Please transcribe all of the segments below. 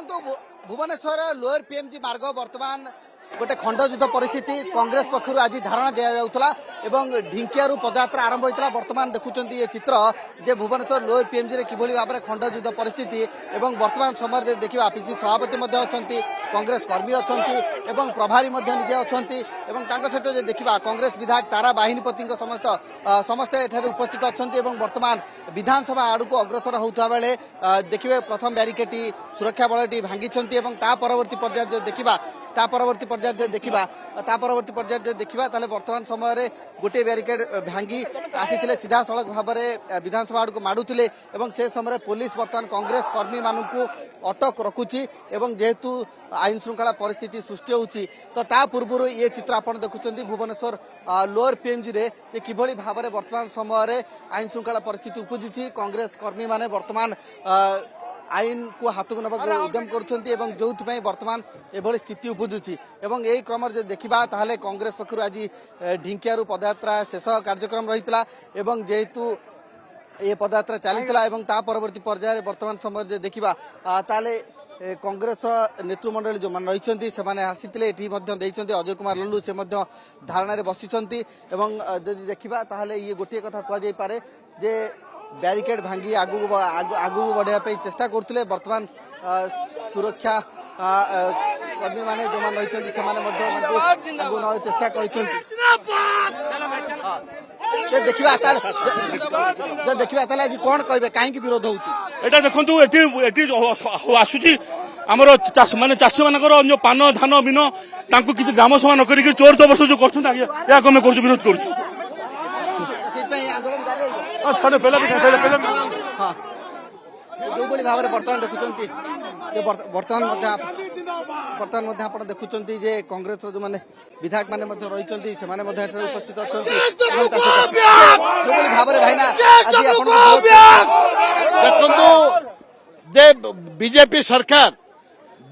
देखो Bhubaneswar lower PMG मार्ग वर्तमान गोटे खंडयुद्ध परिस्थिति कांग्रेस पक्षर आज धारणा दि जाऊला ढिंकियारू पदयात्रा आरंभ होता बर्तमान देखुं ये चित्र जे भुवनेश्वर लोअर पीएमजी किभली भाव में खंडयुद्ध परिस्थिति वर्तमान समय देखा पीसी सभापति कांग्रेस कर्मी अच्छा प्रभारी निजे अच्छा सहित देखा कांग्रेस विधायक तारा बाहिनीपति समस्ते उपस्थित अच्छा वर्तमान विधानसभा आड़ को अग्रसर होता बेले देखिए प्रथम ब्यारिकेड सुरक्षा बलटी भांगी परवर्ती पर्याय देखा परवर्ती पर्याय देखा वर्तमान समय गोटे ब्यारिकेड भांगी आसी सीधा सड़क भाव में विधानसभा आड़ को माड़ुले से समय पुलिस वर्तमान कांग्रेस कर्मी मानू अटक रखुची जेहेतु आईन श्रृंखला परिस्थिति सृष्टि होची तो ता पूर्व ये चित्र आपड़ देखुं भुवनेश्वर लोअर पीएमजी रे किभली भाव में वर्तमान समय आईन श्रृंखला परिस्थिति उपजी कांग्रेस कर्मी माने वर्तमान आईन को हाथ को नवा उद्यम कर जो वर्तमान एभली स्थिति उपजुची यही क्रम देखा ताहले कांग्रेस पक्षर आज ढिंकियारू पदयात्रा शेष कार्यक्रम रही जेहेतु ये पदयात्रा चली परवर्ती पर्याय वर्तमान समय देखा ताले कांग्रेस नेतृमंडली जो रही से आसी अजय कुमार लल्लू से धारणा बसी देखा ताहले ये गोटे कथा कहुपे जे ब्यारिकेड भांगी आगु बढ़ाई चेष्टा करते वर्तमान सुरक्षा कर्मी माने जो रही चेष्टा देखा आज कौन कहे कहीं विरोध होता देखो आसूची आमर माने चाषी मानकर जो पान धान बिन किसी ग्राम सभा नक चोर दबस जो कर विरोध कर जो भाव में बर्तमान देखुं बर्तमान आप देखुं जे कांग्रेस जो मैंने विधायक मैंने रही से उपस्थित अच्छा भाव में भाईना देखो बीजेपी सरकार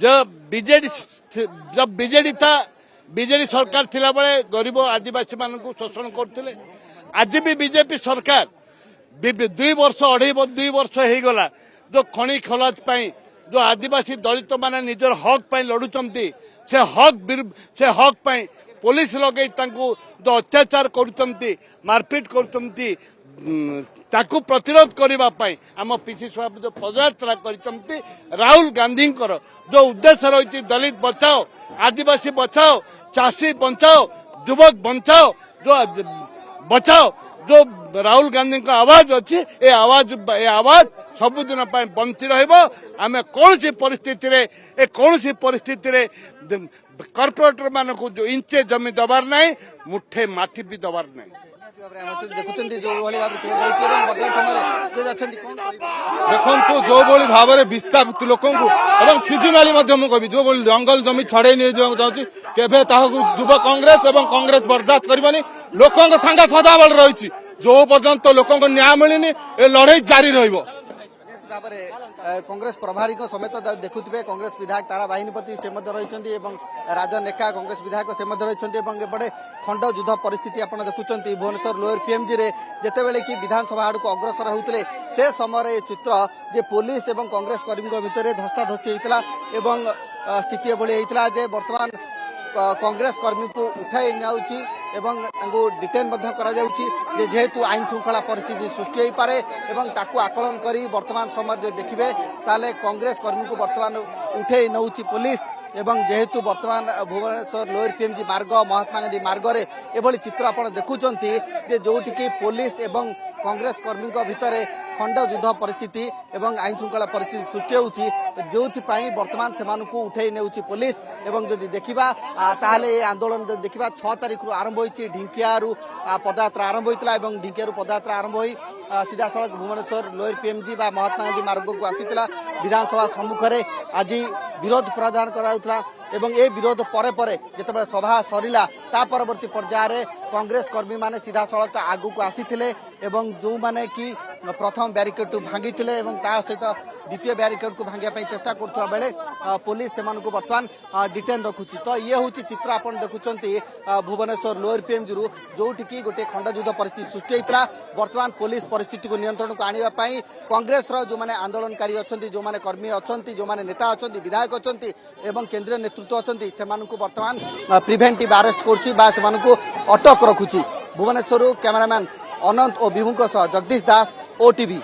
जब बीजेडी था बीजेडी सरकार थिला बेले गरीब आदिवासी मान शोषण करते आज भी बीजेपी सरकार 2 वर्ष 2.5 वर्ष हो गला जो खଣି खलाज जो आदिवासी दलित माने निजर हक पाई लड़ुचंती से हक पाई पुलिस लगे जो अत्याचार करुचंती मारपीट करुचंती ताकू प्रतिरोध करने आम पीसी सभापति जो पदयात्रा करते राहुल गांधी जो उद्देश्य रही दलित बचाओ आदिवासी बचाओ चाषी बचाओ युवक बचाओ जो बचाओ जो राहुल गांधी का आवाज अच्छी ये आवाज सबुदिन बंची रमें कौन सी परिस्थिति रे कॉर्पोरेटर मान को जो इंचे जमी दबार ना मुठे माटी भी दबार ना देखु जो भाई भाव में विस्थापित लोक सीजनाली कहि जो जंगल जमी छड़े नहीं जाऊँगी केवे युव कांग्रेस और कांग्रेस बर्दाश्त करनी लोक संगे सदाबल रही जो पर्यंत लोक न्याय मिलनी ए लड़ाई जारी रही कांग्रेस प्रभारी समेत देखुए कांग्रेस विधायक तारा बाहिनीपति से रही राजन एका कांग्रेस विधायक से रही एपटे खंड युद्ध परिस्थिति आप देखुं भुवनेश्वर लोअर पीएमजी रे जितेबाला कि विधानसभा आड़ को अग्रसर होते से समय चित्र जे पुलिस और कांग्रेस कर्मी भितर धस्ताधस्ती होता स्थिति एभली होता जे वर्तमान कांग्रेस कर्मी को उठाई डिटेन जेहेतु आईन श्रृंखला परिस्थिति सृष्टि हो पारे आकलन कर वर्तमान समय देखिए ताले कांग्रेस कर्मी को वर्तमान उठे नौ पुलिस जेहेतु वर्तमान भुवनेश्वर लोअर पीएमजी मार्ग महात्मा गांधी मार्ग में एभली चित्र आप देखुं जो पुलिस एवं कांग्रेस कर्मी भितर खंड युद्ध परिस्थिति एवं आईन श्रृंखला परिस्थिति सृष्टि होची जो वर्तमान से उठे नौ पुलिस एवं जदि देखा ताहले आंदोलन जो देखा 6 तारिख आरंभ होती ढिंकियारू पदयात्रा आरंभ होता ढिंकियारू पदयात्रा आरंभ हो सीधा सड़क भुवनेश्वर लोअर पीएमजी महात्मा गांधी मार्ग को आसीला विधानसभा सम्मुख में आज विरोध प्रदान कराउथला ए विरोध परे जिते सभा सरिला ता परवर्ती पर्यायर कांग्रेस कर्मी माने सीधा सड़क आगु को आसीथिले जो माने कि प्रथम ब्यारिकेड भांगी सहित द्वितीय ब्यारिकेड को भांगा चेष्टा करुवा बेले पुलिस से बर्तमान डिटेन रखुची। तो ये हूँ चित्र आप देखुं भुवनेश्वर लोअर पीएमजी जो गोटे खंडयुद्ध परिस्थिति सृष्टि होता बर्तमान पुलिस परिस्थिति को नियंत्रण को आने कांग्रेस जो मैंने आंदोलनकारी अच्छा जो मैंने कर्मी अच्छा जो मैंने नेता अच्छा विधायक अच्छा एवं केंद्रीय नेतृत्व अच्छा से बर्तमान प्रिभेंटिव आरेस्ट कर अटक रखुची। भुवनेश्वर कैमरामैन अनंत और विभू जगदीश दास ओटीवी।